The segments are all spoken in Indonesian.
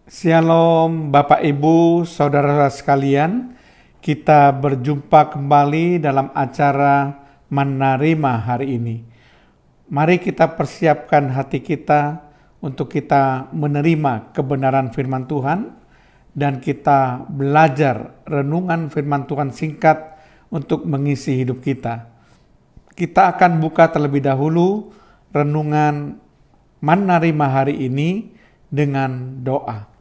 Shalom Bapak Ibu, Saudara sekalian. Kita berjumpa kembali dalam acara Menerima hari ini. Mari kita persiapkan hati kita untuk kita menerima kebenaran firman Tuhan dan kita belajar renungan firman Tuhan singkat untuk mengisi hidup kita. Kita akan buka terlebih dahulu renungan Menerima hari ini dengan doa.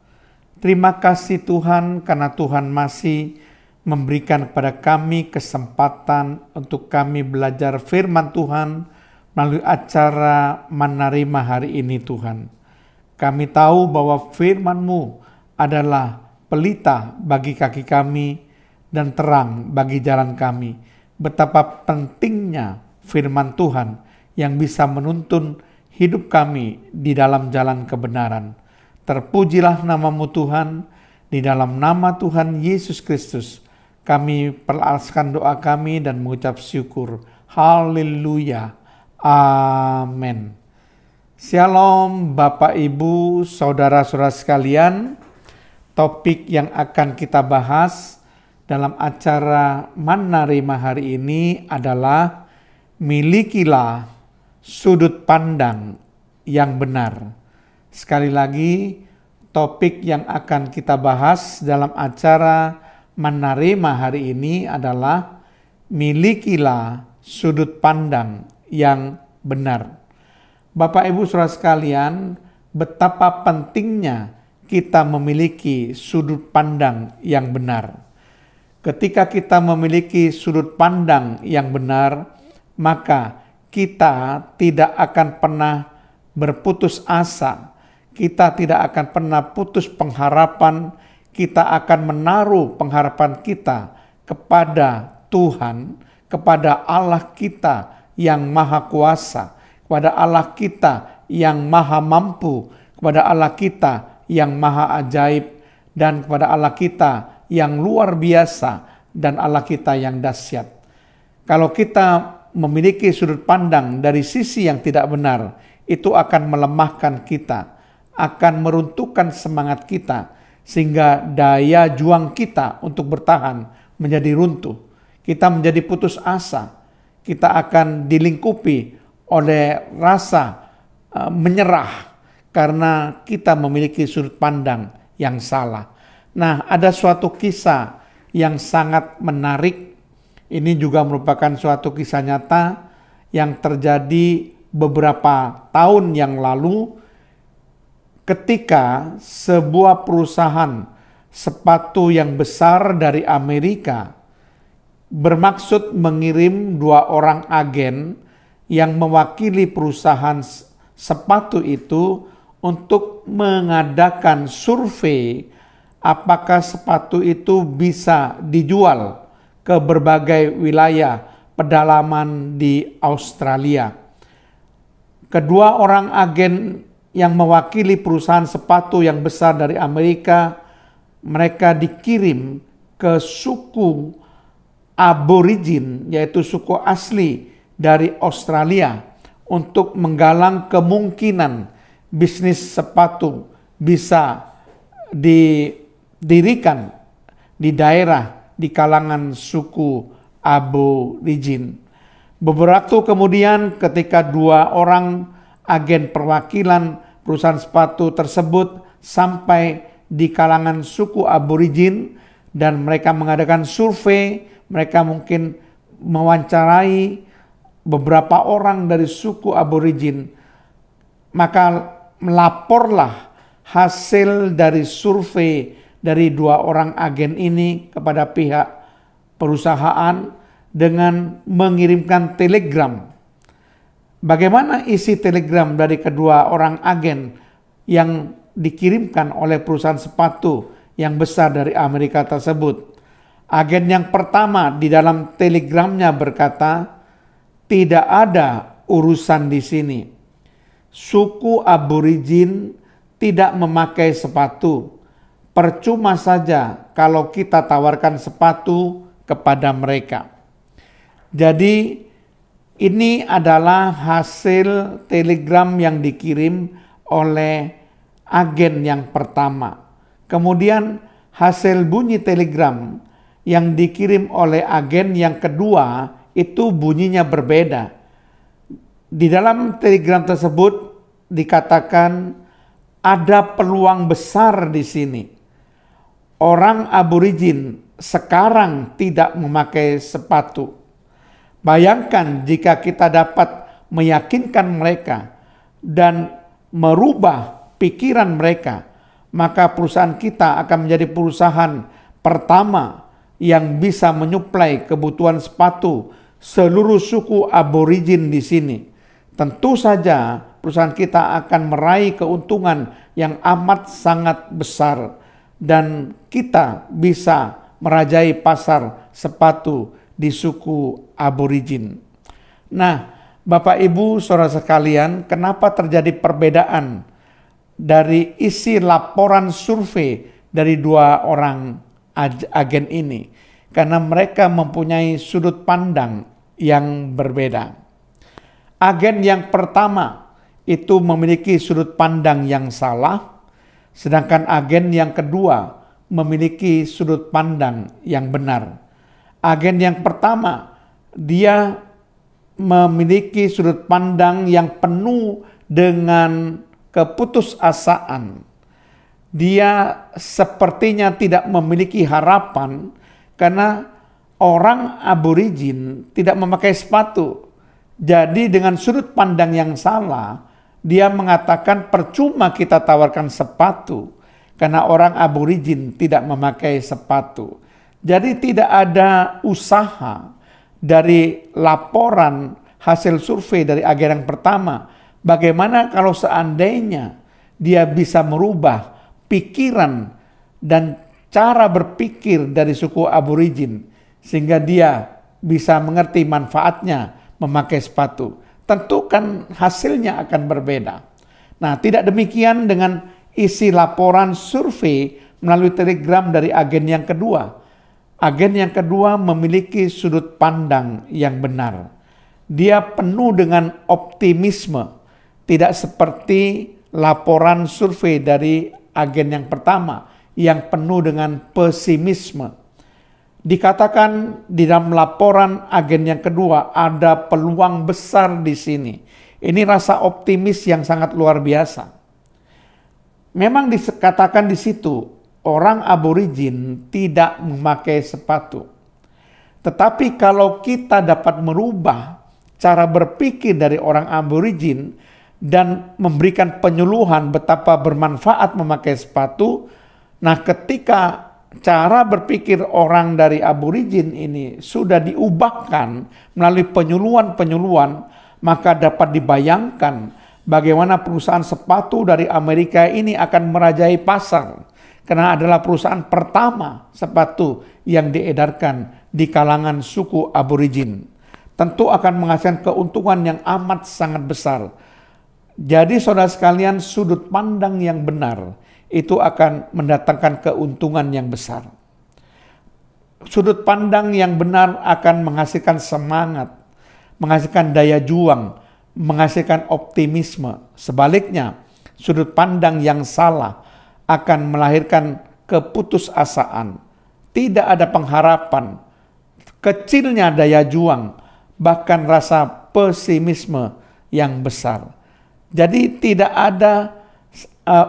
Terima kasih Tuhan karena Tuhan masih memberikan kepada kami kesempatan untuk kami belajar firman Tuhan melalui acara Menerima hari ini Tuhan. Kami tahu bahwa firman-Mu adalah pelita bagi kaki kami dan terang bagi jalan kami. Betapa pentingnya firman Tuhan yang bisa menuntun hidup kami di dalam jalan kebenaran. Terpujilah nama-Mu Tuhan, di dalam nama Tuhan Yesus Kristus. Kami peraskan doa kami dan mengucap syukur. Haleluya. Amin. Shalom Bapak Ibu, Saudara-saudara sekalian. Topik yang akan kita bahas dalam acara Menerima hari ini adalah milikilah sudut pandang yang benar. Sekali lagi, topik yang akan kita bahas dalam acara Menerima hari ini adalah milikilah sudut pandang yang benar. Bapak Ibu Saudara sekalian, betapa pentingnya kita memiliki sudut pandang yang benar. Ketika kita memiliki sudut pandang yang benar, maka kita tidak akan pernah berputus asa. Kita tidak akan pernah putus pengharapan, kita akan menaruh pengharapan kita kepada Tuhan, kepada Allah kita yang maha kuasa, kepada Allah kita yang maha mampu, kepada Allah kita yang maha ajaib, dan kepada Allah kita yang luar biasa, dan Allah kita yang dahsyat. Kalau kita memiliki sudut pandang dari sisi yang tidak benar, itu akan melemahkan kita, akan meruntuhkan semangat kita, sehingga daya juang kita untuk bertahan menjadi runtuh. Kita menjadi putus asa, kita akan dilingkupi oleh rasa menyerah karena kita memiliki sudut pandang yang salah. Nah, ada suatu kisah yang sangat menarik. Ini juga merupakan suatu kisah nyata yang terjadi beberapa tahun yang lalu, ketika sebuah perusahaan sepatu yang besar dari Amerika bermaksud mengirim 2 orang agen yang mewakili perusahaan sepatu itu untuk mengadakan survei apakah sepatu itu bisa dijual ke berbagai wilayah pedalaman di Australia. Kedua orang agen yang mewakili perusahaan sepatu yang besar dari Amerika, mereka dikirim ke suku aborigin, yaitu suku asli dari Australia, untuk menggalang kemungkinan bisnis sepatu bisa didirikan di daerah di kalangan suku aborigin. Beberapa waktu kemudian, ketika 2 orang agen perwakilan perusahaan sepatu tersebut sampai di kalangan suku aborigin dan mereka mengadakan survei, mereka mungkin mewawancarai beberapa orang dari suku aborigin, maka melaporlah hasil dari survei dari 2 orang agen ini kepada pihak perusahaan dengan mengirimkan telegram. Bagaimana isi telegram dari kedua orang agen yang dikirimkan oleh perusahaan sepatu yang besar dari Amerika tersebut? Agen yang pertama di dalam telegramnya berkata, tidak ada urusan di sini. Suku aborigin tidak memakai sepatu. Percuma saja kalau kita tawarkan sepatu kepada mereka. Jadi ini adalah hasil telegram yang dikirim oleh agen yang pertama. Kemudian hasil bunyi telegram yang dikirim oleh agen yang kedua itu bunyinya berbeda. Di dalam telegram tersebut dikatakan ada peluang besar di sini. Orang aborigin sekarang tidak memakai sepatu. Bayangkan jika kita dapat meyakinkan mereka dan merubah pikiran mereka, maka perusahaan kita akan menjadi perusahaan pertama yang bisa menyuplai kebutuhan sepatu seluruh suku aborigin di sini. Tentu saja perusahaan kita akan meraih keuntungan yang amat sangat besar dan kita bisa merajai pasar sepatu di suku aborigin. Nah, Bapak Ibu Saudara sekalian, kenapa terjadi perbedaan dari isi laporan survei dari dua orang agen ini? Karena mereka mempunyai sudut pandang yang berbeda. Agen yang pertama itu memiliki sudut pandang yang salah, sedangkan agen yang kedua memiliki sudut pandang yang benar. Agen yang pertama, dia memiliki sudut pandang yang penuh dengan keputusasaan. Dia sepertinya tidak memiliki harapan karena orang aborigin tidak memakai sepatu. Jadi dengan sudut pandang yang salah, dia mengatakan percuma kita tawarkan sepatu karena orang aborigin tidak memakai sepatu. Jadi tidak ada usaha dari laporan hasil survei dari agen yang pertama. Bagaimana kalau seandainya dia bisa merubah pikiran dan cara berpikir dari suku aborigin sehingga dia bisa mengerti manfaatnya memakai sepatu. Tentu kan hasilnya akan berbeda. Nah, tidak demikian dengan isi laporan survei melalui telegram dari agen yang kedua. Agen yang kedua memiliki sudut pandang yang benar. Dia penuh dengan optimisme, tidak seperti laporan survei dari agen yang pertama yang penuh dengan pesimisme. Dikatakan di dalam laporan agen yang kedua ada peluang besar di sini. Ini rasa optimis yang sangat luar biasa. Memang dikatakan di situ orang aborigin tidak memakai sepatu. Tetapi kalau kita dapat merubah cara berpikir dari orang aborigin dan memberikan penyuluhan betapa bermanfaat memakai sepatu, nah ketika cara berpikir orang dari aborigin ini sudah diubahkan melalui penyuluhan-penyuluhan, maka dapat dibayangkan bagaimana perusahaan sepatu dari Amerika ini akan merajai pasar. Karena adalah perusahaan pertama sepatu yang diedarkan di kalangan suku aborigin. Tentu akan menghasilkan keuntungan yang amat sangat besar. Jadi saudara sekalian, sudut pandang yang benar itu akan mendatangkan keuntungan yang besar. Sudut pandang yang benar akan menghasilkan semangat, menghasilkan daya juang, menghasilkan optimisme. Sebaliknya, sudut pandang yang salah akan melahirkan keputusasaan. Tidak ada pengharapan, kecilnya daya juang, bahkan rasa pesimisme yang besar. Jadi tidak ada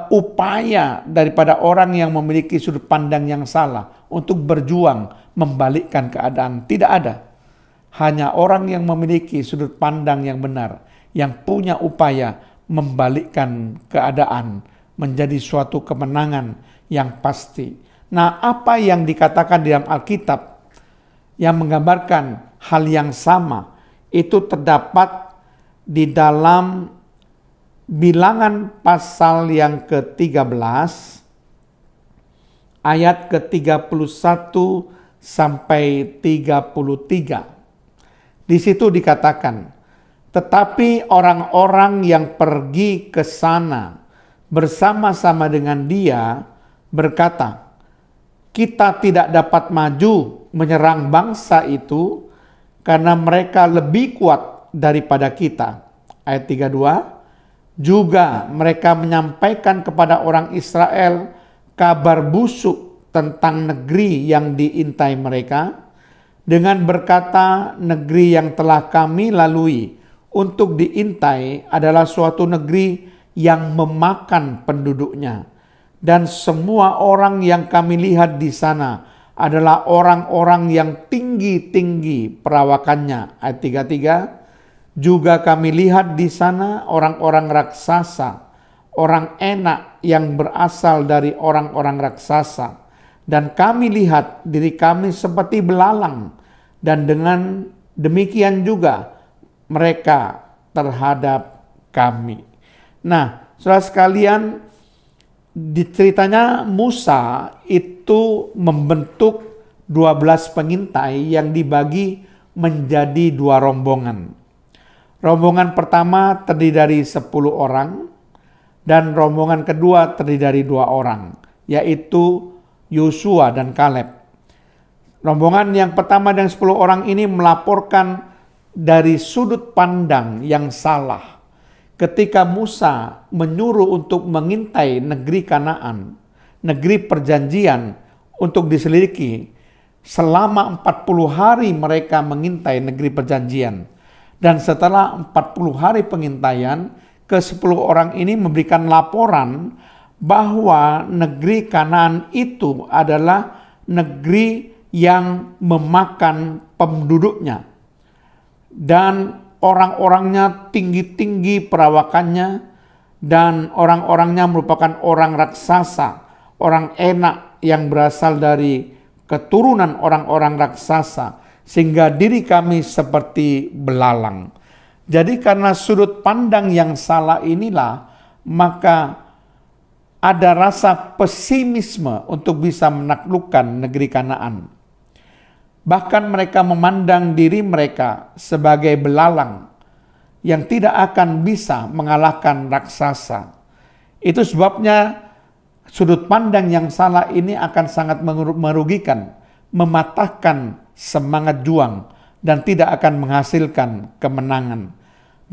upaya daripada orang yang memiliki sudut pandang yang salah untuk berjuang membalikkan keadaan. Tidak ada. Hanya orang yang memiliki sudut pandang yang benar, yang punya upaya membalikkan keadaan menjadi suatu kemenangan yang pasti. Nah, apa yang dikatakan di dalam Alkitab yang menggambarkan hal yang sama itu terdapat di dalam Bilangan pasal yang ke-13 ayat ke-31 sampai 33. Di situ dikatakan, tetapi orang-orang yang pergi ke sana bersama-sama dengan dia berkata, kita tidak dapat maju menyerang bangsa itu karena mereka lebih kuat daripada kita. Ayat 32, juga mereka menyampaikan kepada orang Israel kabar busuk tentang negeri yang diintai mereka, dengan berkata negeri yang telah kami lalui untuk diintai adalah suatu negeri yang memakan penduduknya. Dan semua orang yang kami lihat di sana adalah orang-orang yang tinggi-tinggi perawakannya. Ayat 33, juga kami lihat di sana orang-orang raksasa, orang enak yang berasal dari orang-orang raksasa. Dan kami lihat diri kami seperti belalang, dan dengan demikian juga mereka terhadap kami. Nah, saudara sekalian, di ceritanya Musa itu membentuk 12 pengintai yang dibagi menjadi 2 rombongan. Rombongan pertama terdiri dari 10 orang, dan rombongan kedua terdiri dari 2 orang, yaitu Yosua dan Kaleb. Rombongan yang pertama dan 10 orang ini melaporkan dari sudut pandang yang salah. Ketika Musa menyuruh untuk mengintai negeri Kanaan, negeri perjanjian untuk diselidiki, selama 40 hari mereka mengintai negeri perjanjian. Dan setelah 40 hari pengintaian, ke-10 orang ini memberikan laporan bahwa negeri Kanaan itu adalah negeri yang memakan penduduknya. Dan orang-orangnya tinggi-tinggi perawakannya, dan orang-orangnya merupakan orang raksasa, orang enak yang berasal dari keturunan orang-orang raksasa, sehingga diri kami seperti belalang. Jadi karena sudut pandang yang salah inilah, maka ada rasa pesimisme untuk bisa menaklukkan negeri Kanaan. Bahkan mereka memandang diri mereka sebagai belalang yang tidak akan bisa mengalahkan raksasa. Itu sebabnya sudut pandang yang salah ini akan sangat merugikan, mematahkan semangat juang, dan tidak akan menghasilkan kemenangan.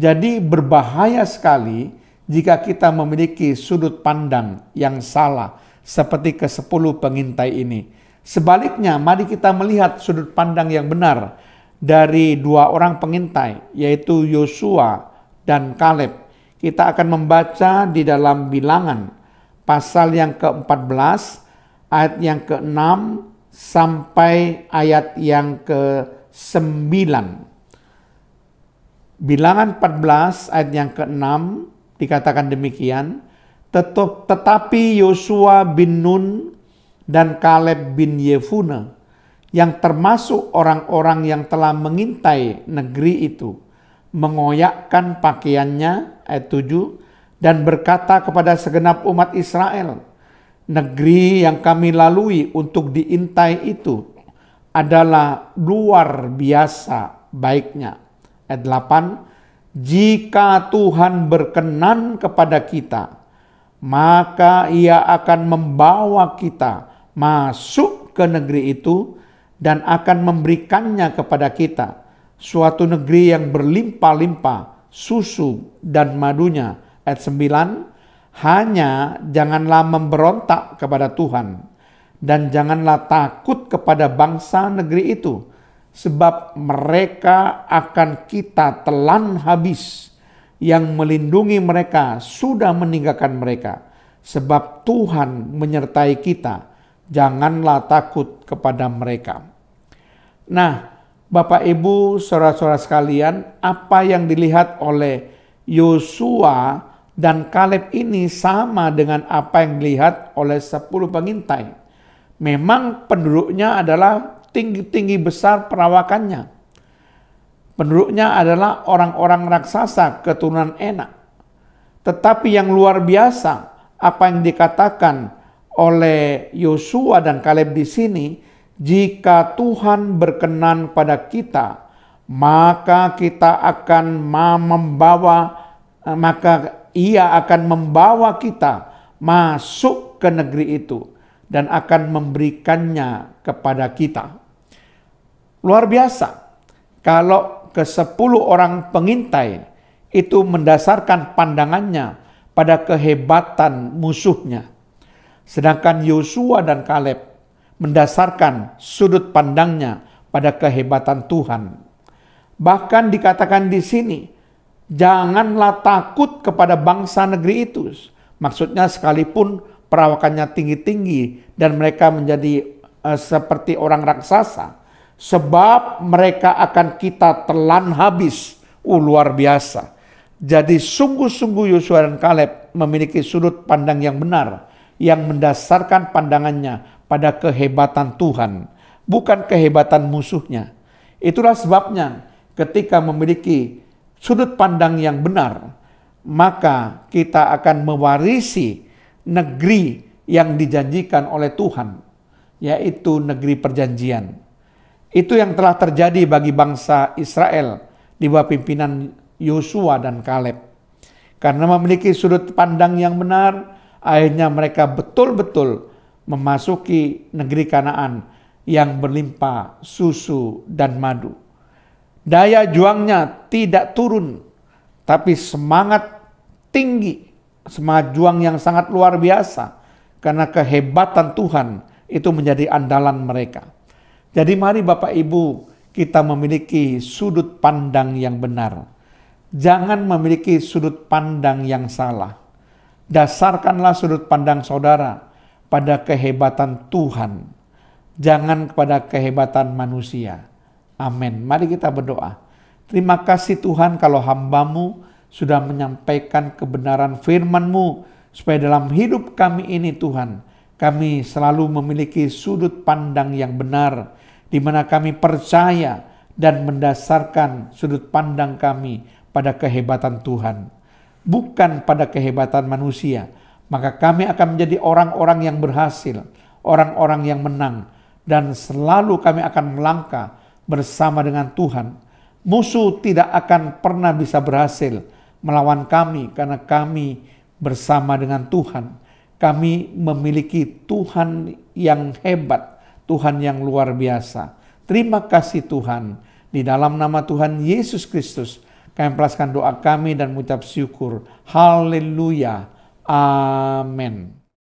Jadi berbahaya sekali jika kita memiliki sudut pandang yang salah seperti ke-10 pengintai ini. Sebaliknya, mari kita melihat sudut pandang yang benar dari 2 orang pengintai, yaitu Yosua dan Kaleb. Kita akan membaca di dalam Bilangan, pasal yang ke-14, ayat yang ke-6, sampai ayat yang ke-9. Bilangan 14, ayat yang ke-6, dikatakan demikian, tetapi Yosua bin Nun dan Kaleb bin Yefune, yang termasuk orang-orang yang telah mengintai negeri itu, mengoyakkan pakaiannya, ayat 7, dan berkata kepada segenap umat Israel, negeri yang kami lalui untuk diintai itu adalah luar biasa baiknya. Ayat 8, jika Tuhan berkenan kepada kita, maka Ia akan membawa kita masuk ke negeri itu dan akan memberikannya kepada kita, suatu negeri yang berlimpah-limpah susu dan madunya. Ayat 9, hanya janganlah memberontak kepada Tuhan, dan janganlah takut kepada bangsa negeri itu, sebab mereka akan kita telan habis. Yang melindungi mereka sudah meninggalkan mereka, sebab Tuhan menyertai kita. Janganlah takut kepada mereka. Nah, Bapak Ibu, saudara-saudara sekalian, apa yang dilihat oleh Yosua dan Kaleb ini sama dengan apa yang dilihat oleh 10 pengintai. Memang penduduknya adalah tinggi-tinggi besar perawakannya. Penduduknya adalah orang-orang raksasa keturunan enak. Tetapi yang luar biasa, apa yang dikatakan oleh Yosua dan Kaleb di sini, jika Tuhan berkenan pada kita, maka Ia akan membawa kita masuk ke negeri itu dan akan memberikannya kepada kita. Luar biasa. Kalau ke-10 orang pengintai itu mendasarkan pandangannya pada kehebatan musuhnya. Sedangkan Yosua dan Kaleb mendasarkan sudut pandangnya pada kehebatan Tuhan. Bahkan dikatakan di sini, janganlah takut kepada bangsa negeri itu. Maksudnya sekalipun perawakannya tinggi-tinggi dan mereka menjadi seperti orang raksasa, sebab mereka akan kita telan habis. Luar biasa. Jadi sungguh-sungguh Yosua dan Kaleb memiliki sudut pandang yang benar, yang mendasarkan pandangannya pada kehebatan Tuhan, bukan kehebatan musuhnya. Itulah sebabnya ketika memiliki sudut pandang yang benar, maka kita akan mewarisi negeri yang dijanjikan oleh Tuhan, yaitu negeri perjanjian. Itu yang telah terjadi bagi bangsa Israel di bawah pimpinan Yosua dan Kaleb. Karena memiliki sudut pandang yang benar, akhirnya mereka betul-betul memasuki negeri Kanaan yang berlimpah susu dan madu. Daya juangnya tidak turun, tapi semangat tinggi, semangat juang yang sangat luar biasa, karena kehebatan Tuhan itu menjadi andalan mereka. Jadi mari Bapak Ibu, kita memiliki sudut pandang yang benar. Jangan memiliki sudut pandang yang salah. Dasarkanlah sudut pandang saudara pada kehebatan Tuhan, jangan kepada kehebatan manusia. Amin. Mari kita berdoa. Terima kasih Tuhan kalau hamba-Mu sudah menyampaikan kebenaran firman-Mu, supaya dalam hidup kami ini Tuhan, kami selalu memiliki sudut pandang yang benar, di mana kami percaya dan mendasarkan sudut pandang kami pada kehebatan Tuhan, bukan pada kehebatan manusia. Maka kami akan menjadi orang-orang yang berhasil, orang-orang yang menang, dan selalu kami akan melangkah bersama dengan Tuhan. Musuh tidak akan pernah bisa berhasil melawan kami, karena kami bersama dengan Tuhan. Kami memiliki Tuhan yang hebat, Tuhan yang luar biasa. Terima kasih Tuhan. Di dalam nama Tuhan Yesus Kristus, kami melepaskan doa kami dan mengucap syukur. Haleluya. Amin.